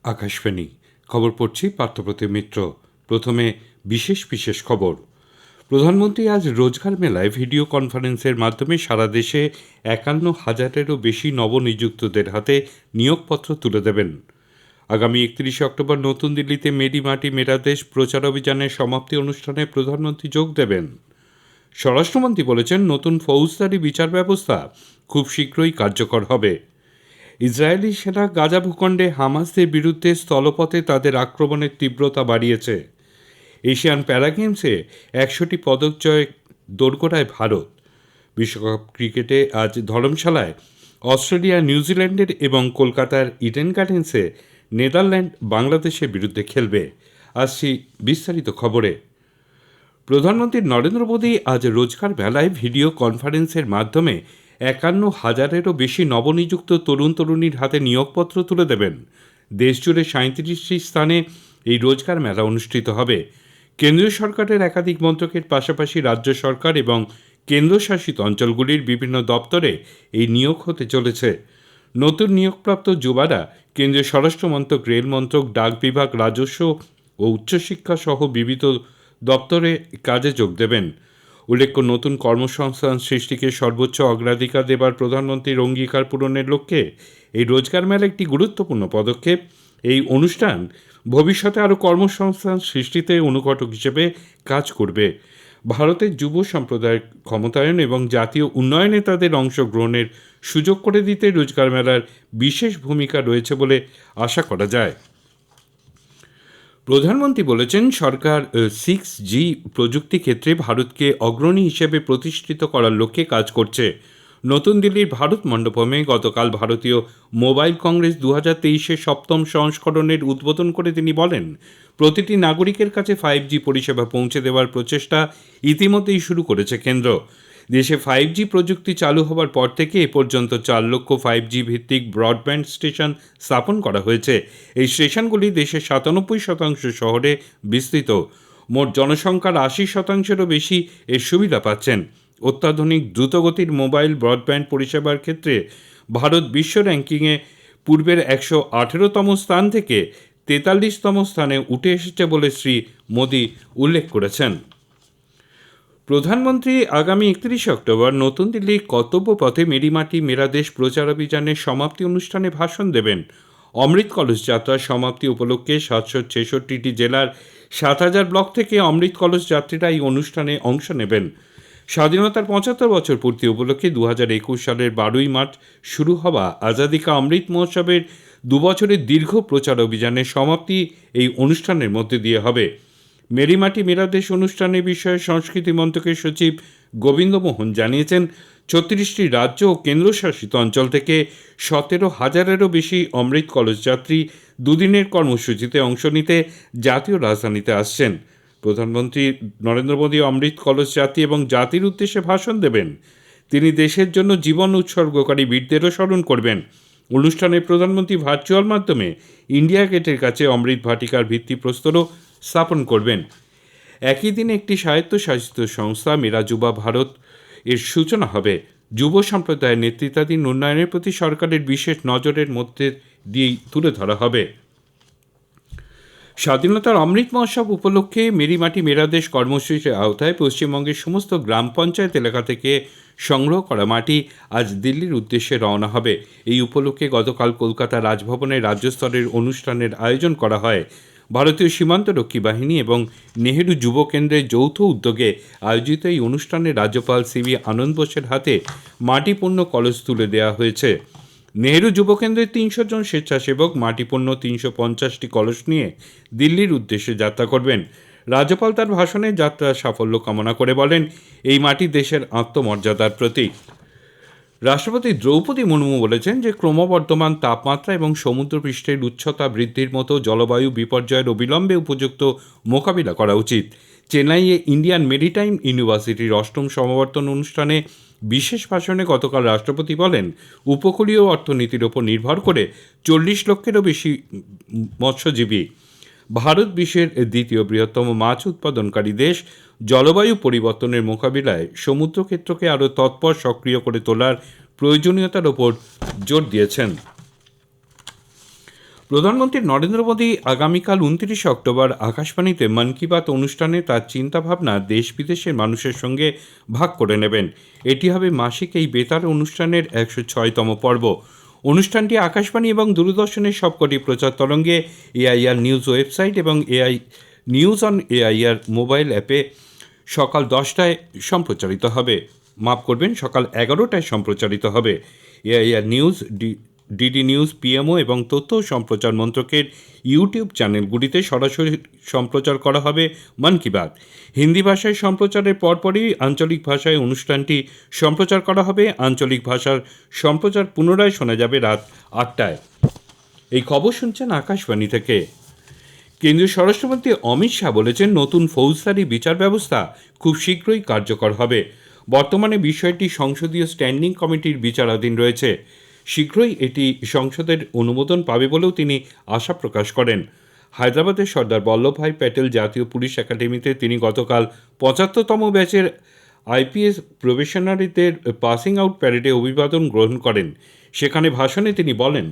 আকাশবাণী খবর পড়ছি পার্থপ্রতিম মিত্র। প্রথমে বিশেষ খবর। প্রধানমন্ত্রী আজ রোজগার মেলায় ভিডিও কনফারেন্সের মাধ্যমে সারা দেশে ৫১,০০০-এরও বেশি নবনিযুক্তদের হাতে নিয়োগপত্র তুলে দেবেন। আগামী ৩১ অক্টোবর নতুন দিল্লিতে মেরি মাটি মেরা দেশ প্রচার অভিযানের সমাপ্তি অনুষ্ঠানে প্রধানমন্ত্রী যোগ দেবেন। স্বরাষ্ট্রমন্ত্রী বলেছেন, নতুন ফৌজদারি বিচার ব্যবস্থা খুব শীঘ্রই কার্যকর হবে। ইসরায়েলি সেনা গাজা ভূখণ্ডে হামাসদের বিরুদ্ধে স্থলপথে তাদের আক্রমণের তীব্রতা বাড়িয়েছে। এশিয়ান প্যারা গেমসে ১০০টি পদক জয়ে দোরগোড়ায় ভারত। বিশ্বকাপ ক্রিকেটে আজ ধর্মশালায় অস্ট্রেলিয়া নিউজিল্যান্ডের এবং কলকাতার ইডেন গার্ডেন্সে নেদারল্যান্ড বাংলাদেশের বিরুদ্ধে খেলবে। আসছি বিস্তারিত খবরে। প্রধানমন্ত্রী নরেন্দ্র মোদী আজ রোজগার মেলায় ভিডিও কনফারেন্সের মাধ্যমে ৫১,০০০-এরও বেশি নবনিযুক্ত তরুণ তরুণীর হাতে নিয়োগপত্র তুলে দেবেন। দেশজুড়ে ৩৭টি স্থানে এই রোজগার মেলা অনুষ্ঠিত হবে। কেন্দ্রীয় সরকারের একাধিক মন্ত্রকের পাশাপাশি রাজ্য সরকার এবং কেন্দ্রশাসিত অঞ্চলগুলির বিভিন্ন দপ্তরে এই নিয়োগ হতে চলেছে। নতুন নিয়োগপ্রাপ্ত যুবারা কেন্দ্রীয় স্বরাষ্ট্র মন্ত্রক, রেল মন্ত্রক, ডাক বিভাগ, রাজস্ব ও উচ্চশিক্ষা সহ বিবিধ দপ্তরে কাজে যোগ দেবেন। উল্লেখ্য, নতুন কর্মসংস্থান সৃষ্টিকে সর্বোচ্চ অগ্রাধিকার দেবার প্রধানমন্ত্রীর অঙ্গীকার পূরণের লক্ষ্যে এই রোজগার মেলা একটি গুরুত্বপূর্ণ পদক্ষেপ। এই অনুষ্ঠান ভবিষ্যতে আরও কর্মসংস্থান সৃষ্টিতে অনুঘটক হিসেবে কাজ করবে। ভারতের যুব সম্প্রদায়ের ক্ষমতায়ন এবং জাতীয় উন্নয়নে তাদের অংশগ্রহণের সুযোগ করে দিতে রোজগার মেলার বিশেষ ভূমিকা রয়েছে বলে আশা করা যায়। প্রধানমন্ত্রী বলেছেন, সরকার 6G প্রযুক্তি ক্ষেত্রে ভারতকে অগ্রণী হিসেবে প্রতিষ্ঠিত করার লক্ষ্যে কাজ করছে। নতুন দিল্লির ভারত মণ্ডপমে গতকাল ভারতীয় মোবাইল কংগ্রেস 2023-এর 7ম সংস্করণের উদ্বোধন করে তিনি বলেন, প্রতিটি নাগরিকের কাছে 5G পরিষেবা পৌঁছে দেওয়ার প্রচেষ্টা ইতিমধ্যেই শুরু করেছে কেন্দ্র। দেশে 5G প্রযুক্তি চালু হওয়ার পর থেকে এ পর্যন্ত 4 লক্ষ 5G ভিত্তিক ব্রডব্যান্ড স্টেশন স্থাপন করা হয়েছে। এই স্টেশনগুলি দেশের 97% শহরে বিস্তৃত। মোট জনসংখ্যার 80%-এরও বেশি এর সুবিধা পাচ্ছেন। অত্যাধুনিক দ্রুতগতির মোবাইল ব্রডব্যান্ড পরিষেবার ক্ষেত্রে ভারত বিশ্ব র্যাঙ্কিংয়ে পূর্বের 118তম স্থান থেকে 43তম স্থানে উঠে এসেছে বলে শ্রী মোদী উল্লেখ করেছেন। প্রধানমন্ত্রী আগামী 31 অক্টোবর নতুন দিল্লির কর্তব্য পথে মেরি মাটি মেরা দেশ প্রচার অভিযানের সমাপ্তি অনুষ্ঠানে ভাষণ দেবেন। অমৃত কলস যাত্রার সমাপ্তি উপলক্ষে 766টি জেলার 7,000 ব্লক থেকে অমৃত কলস যাত্রীরা এই অনুষ্ঠানে অংশ নেবেন। স্বাধীনতার 75 বছর পূর্তি উপলক্ষে 2021 সালের 12ই মার্চ শুরু হওয়া আজাদি কা অমৃত মহোৎসবের 2 বছরের দীর্ঘ প্রচার অভিযানের সমাপ্তি এই অনুষ্ঠানের মধ্যে দিয়ে হবে। মেরি মাটি মেরা দেশ অনুষ্ঠানের বিষয়ে সংস্কৃতি মন্ত্রকের সচিব গোবিন্দ মোহন জানিয়েছেন, 36টি রাজ্য ও কেন্দ্রশাসিত অঞ্চল থেকে 17,000-এরও বেশি অমৃত কলস যাত্রী দুদিনের কর্মসূচিতে অংশ নিতে জাতীয় রাজধানীতে আসছেন। প্রধানমন্ত্রী নরেন্দ্র মোদী অমৃত কলস যাত্রী এবং জাতির উদ্দেশ্যে ভাষণ দেবেন। তিনি দেশের জন্য জীবন উৎসর্গকারী বীরদেরও স্মরণ করবেন। অনুষ্ঠানে প্রধানমন্ত্রী ভার্চুয়াল মাধ্যমে ইন্ডিয়া গেটের কাছে অমৃত ভাটিকার ভিত্তিপ্রস্তরও স্থাপন করবেন। একই দিনে একটি স্বায়ত্তশাসিত সংস্থা মেরা যুবা ভারত এর সূচনা হবে। যুব সম্প্রদায়ের নেতৃত্বাধীন উন্নয়নের প্রতি সরকারের বিশেষ নজরের মধ্যে দিয়েই তুলে ধরা হবে। স্বাধীনতার অমৃত মহোৎসব উপলক্ষে মেরি মাটি মেরা দেশ কর্মসূচির আওতায় পশ্চিমবঙ্গের সমস্ত গ্রাম পঞ্চায়েত এলাকা থেকে সংগ্রহ করা মাটি আজ দিল্লির উদ্দেশ্যে রওনা হবে। এই উপলক্ষে গতকাল কলকাতা রাজভবনে রাজ্য স্তরের অনুষ্ঠানের আয়োজন করা হয়। ভারতীয় সীমান্তরক্ষী বাহিনী এবং নেহেরু যুব কেন্দ্রের যৌথ উদ্যোগে আয়োজিত এই অনুষ্ঠানে রাজ্যপাল সিবি আনন্দ বোসের হাতে মাটিপূর্ণ কলস তুলে দেওয়া হয়েছে। নেহেরু যুব কেন্দ্রের 300 জন স্বেচ্ছাসেবক মাটিপূর্ণ 350টি কলস নিয়ে দিল্লির উদ্দেশ্যে যাত্রা করবেন। রাজ্যপাল তার ভাষণে যাত্রার সাফল্য কামনা করে বলেন, এই মাটি দেশের আত্মমর্যাদার প্রতীক। রাষ্ট্রপতি দ্রৌপদী মুর্মু বলেছেন যে ক্রমবর্ধমান তাপমাত্রা এবং সমুদ্রপৃষ্ঠের উচ্চতা বৃদ্ধির মতো জলবায়ু বিপর্যয়ের অবিলম্বে উপযুক্ত মোকাবিলা করা উচিত। চেন্নাইয়ে ইন্ডিয়ান মেরিটাইম ইউনিভার্সিটির 8ম সমাবর্তন অনুষ্ঠানে বিশেষ ভাষণে গতকাল রাষ্ট্রপতি বলেন, উপকূলীয় অর্থনীতির ওপর নির্ভর করে 40 লক্ষেরও বেশি মৎস্যজীবী। ভারত বিশ্বের দ্বিতীয় বৃহত্তম মাছ উৎপাদনকারী দেশ। জলবায়ু পরিবর্তনের মোকাবিলায় সমুদ্রক্ষেত্রকে আরও তৎপর সক্রিয় করে তোলার প্রয়োজনীয়তার ওপর জোর দিয়েছেন। প্রধানমন্ত্রী নরেন্দ্র মোদী আগামীকাল 29 অক্টোবর আকাশবাণীতে মন কি বাত অনুষ্ঠানে তার চিন্তাভাবনা দেশ বিদেশের মানুষের সঙ্গে ভাগ করে নেবেন। এটি হবে মাসিক এই বেতার অনুষ্ঠানের 106তম পর্ব। অনুষ্ঠানটি আকাশবাণী এবং দূরদর্শনের সবকটি প্রচার তরঙ্গে, এআইআর নিউজ ওয়েবসাইট এবং AI news on AIR mobile অ্যাপে সকাল 10টায় সম্প্রচারিত হবে। মাফ করবেন, সকাল 11টায় সম্প্রচারিত হবে। AIR news, DD news, PMO এবং তথ্য ও সম্প্রচার মন্ত্রকের ইউটিউব চ্যানেলগুলিতে সরাসরি সম্প্রচার করা হবে মন কি বাত। হিন্দি ভাষায় সম্প্রচারের পরপরই আঞ্চলিক ভাষায় অনুষ্ঠানটি সম্প্রচার করা হবে। আঞ্চলিক ভাষার সম্প্রচার পুনরায় শোনা যাবে রাত 8টায়। এই খবর শুনছেন আকাশবাণী থেকে। কেন্দ্রীয় স্বরাষ্ট্রমন্ত্রী অমিত শাহ বলেছেন, নতুন ফৌজদারি বিচার ব্যবস্থা খুব শীঘ্রই কার্যকর হবে। বর্তমানে বিষয়টি সংসদীয় স্ট্যান্ডিং কমিটির বিচারাধীন রয়েছে। শীঘ্রই এটি সংসদের অনুমোদন পাবে বলেও তিনি আশা প্রকাশ করেন। হায়দ্রাবাদের সর্দার বল্লভভাই প্যাটেল জাতীয় পুলিশ একাডেমিতে তিনি গতকাল 75তম ব্যাচের আইপিএস প্রবেশনারিদের পাসিং আউট প্যারেডে অভিবাদন গ্রহণ করেন। সেখানে ভাষণে তিনি বলেন,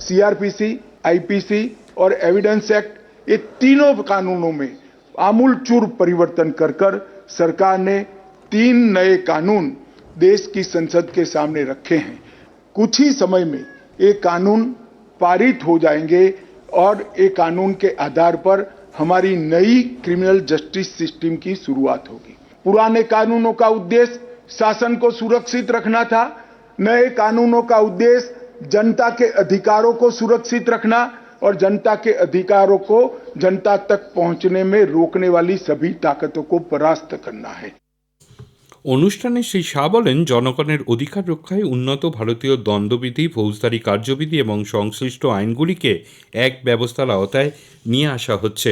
सीआरपीसी, आईपीसी और एविडेंस एक्ट, ये तीनों कानूनों में आमूलचूल परिवर्तन कर सरकार ने 3 नए कानून देश की संसद के सामने रखे हैं। कुछ ही समय में ये कानून पारित हो जाएंगे और ये कानून के आधार पर हमारी नई क्रिमिनल जस्टिस सिस्टम की शुरुआत होगी। पुराने कानूनों का उद्देश्य शासन को सुरक्षित रखना था, नए कानूनों का उद्देश्य जनता के अधिकारों को सुरक्षित रखना और जनता के अधिकारों को जनता तक पहुंचने में रोकने वाली सभी ताकतों को परास्त करना है। অনুষ্ঠানে শ্রী শাহ বলেন, জনগণের অধিকার রক্ষায় উন্নত ভারতীয় দণ্ডবিধি, ফৌজদারি কার্যবিধি এবং সংশ্লিষ্ট আইনগুলিকে এক ব্যবস্থার আওতায় নিয়ে আসা হচ্ছে।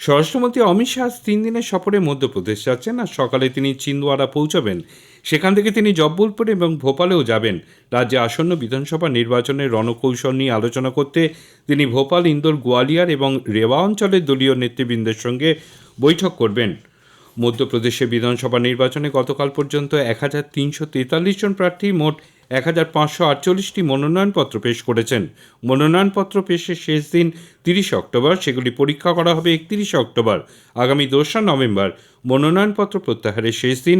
স্বরাষ্ট্রমন্ত্রী অমিত শাহ 3 দিনের সফরে মধ্যপ্রদেশ যাচ্ছেন। আর সকালে তিনি চিন্দওয়ারা পৌঁছাবেন। সেখান থেকে তিনি জব্বলপুর এবং ভোপালেও যাবেন। রাজ্যে আসন্ন বিধানসভা নির্বাচনের রণকৌশল নিয়ে আলোচনা করতে তিনি ভোপাল, ইন্দোর, গোয়ালিয়র এবং রেওয়া অঞ্চলের দলীয় নেতৃবৃন্দের সঙ্গে বৈঠক করবেন। মধ্যপ্রদেশে বিধানসভা নির্বাচনে গতকাল পর্যন্ত 1343 জন প্রার্থী মোট 1548টি মনোনয়নপত্র পেশ করেছেন। মনোনয়নপত্র পেশের শেষ দিন 30 অক্টোবর, সেগুলি পরীক্ষা করা হবে 31 অক্টোবর। আগামী 2রা নভেম্বর মনোনয়নপত্র প্রত্যাহারের শেষ দিন।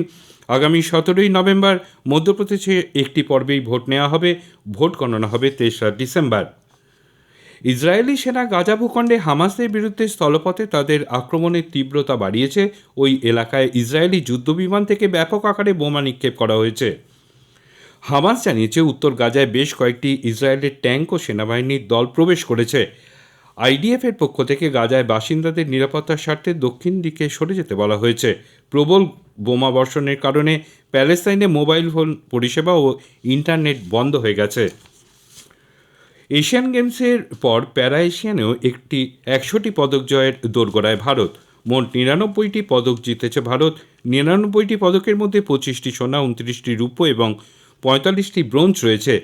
আগামী 17ই নভেম্বর মধ্যপ্রদেশে একটি পর্বেই ভোট নেওয়া হবে। ভোট গণনা হবে 23রা ডিসেম্বর। ইসরায়েলি সেনা গাজা ভূখণ্ডে হামাসদের বিরুদ্ধে স্থলপথে তাদের আক্রমণের তীব্রতা বাড়িয়েছে। ওই এলাকায় ইসরায়েলি যুদ্ধবিমান থেকে ব্যাপক আকারে বোমা নিক্ষেপ করা হয়েছে। হামাস জানিয়েছে, উত্তর গাজায় বেশ কয়েকটি ইসরায়েলের ট্যাঙ্ক ও সেনাবাহিনীর দল প্রবেশ করেছে। আইডিএফের পক্ষ থেকে গাজায় বাসিন্দাদের নিরাপত্তার স্বার্থে দক্ষিণ দিকে সরে যেতে বলা হয়েছে। প্রবল বোমা বর্ষণের কারণে প্যালেস্তাইনে মোবাইল ফোন পরিষেবা ও ইন্টারনেট বন্ধ হয়ে গেছে। এশিয়ান গেমসের পর প্যারা এশিয়ানেও 100টি পদক জয়ের দোরগোড়ায় ভারত। মোট 99টি পদক জিতেছে ভারত। 99টি পদকের মধ্যে 25টি সোনা, 29টি রূপো এবং 45টি ব্রোঞ্জ রয়েছে।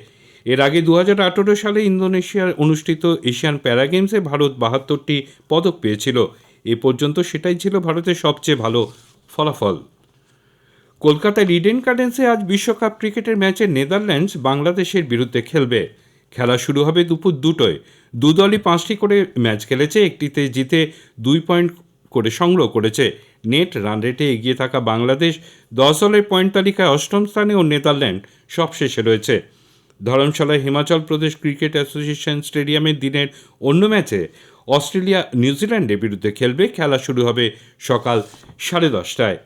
এর আগে 2018 সালে ইন্দোনেশিয়ায় অনুষ্ঠিত এশিয়ান প্যারা গেমসে ভারত 72টি পদক পেয়েছিল। এ পর্যন্ত সেটাই ছিল ভারতের সবচেয়ে ভালো ফলাফল। কলকাতার ইডেন গার্ডেন্সে আজ বিশ্বকাপ ক্রিকেটের ম্যাচে নেদারল্যান্ডস বাংলাদেশের বিরুদ্ধে খেলবে। খেলা শুরু হবে দুপুর 2টায়। দু দলই 5টি করে ম্যাচ খেলেছে। একটিতে জিতে 2 পয়েন্ট করে সংগ্রহ করেছে। নেট রান রেটে এগিয়ে থাকা বাংলাদেশ 10 দলের পয়েন্ট তালিকায় 8ম স্থানে ও নেদারল্যান্ড সবশেষে রয়েছে। ধরমশালায় হিমাচল প্রদেশ ক্রিকেট অ্যাসোসিয়েশন স্টেডিয়ামের দিনের অন্য ম্যাচে অস্ট্রেলিয়া নিউজিল্যান্ডের বিরুদ্ধে খেলবে। খেলা শুরু হবে সকাল 10:30টায়।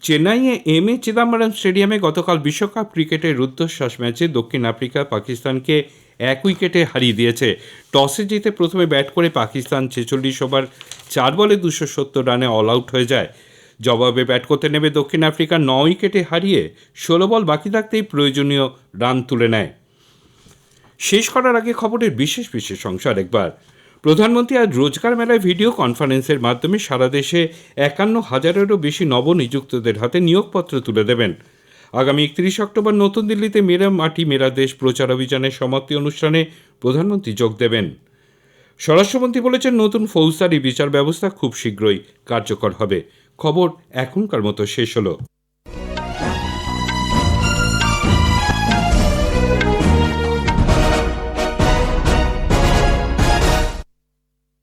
চেন্নাইয়ে এম.এ. চিদাম্বরম স্টেডিয়ামে গতকাল বিশ্বকাপ ক্রিকেটের রুদ্ধশ্বাস ম্যাচে দক্ষিণ আফ্রিকা পাকিস্তানকে 1 উইকেটে হারিয়ে দিয়েছে। টসে জিতে প্রথমে ব্যাট করে পাকিস্তান 46 ওভার 4 বলে 270 রানে অল আউট হয়ে যায়। জবাবে ব্যাট করতে নেমে দক্ষিণ আফ্রিকা 9 উইকেটে হারিয়ে 16 বল বাকি থাকতেই প্রয়োজনীয় রান তুলে নেয়। শেষ করার আগে খবরের বিশেষ অংশ আরেকবার। প্রধানমন্ত্রী আজ রোজগার মেলায় ভিডিও কনফারেন্সের মাধ্যমে সারা দেশে 51,000-এরও বেশি নবনিযুক্তদের হাতে নিয়োগপত্র তুলে দেবেন। আগামী 31 অক্টোবর নতুন দিল্লিতে মেরা মাটি মেরা দেশ প্রচার অভিযানের সমাপ্তি অনুষ্ঠানে প্রধানমন্ত্রী যোগ দেবেন। স্বরাষ্ট্রমন্ত্রী বলেছেন, নতুন ফৌজদারি বিচার ব্যবস্থা খুব শীঘ্রই কার্যকর হবে। খবর এখনকার মতো শেষ হলো।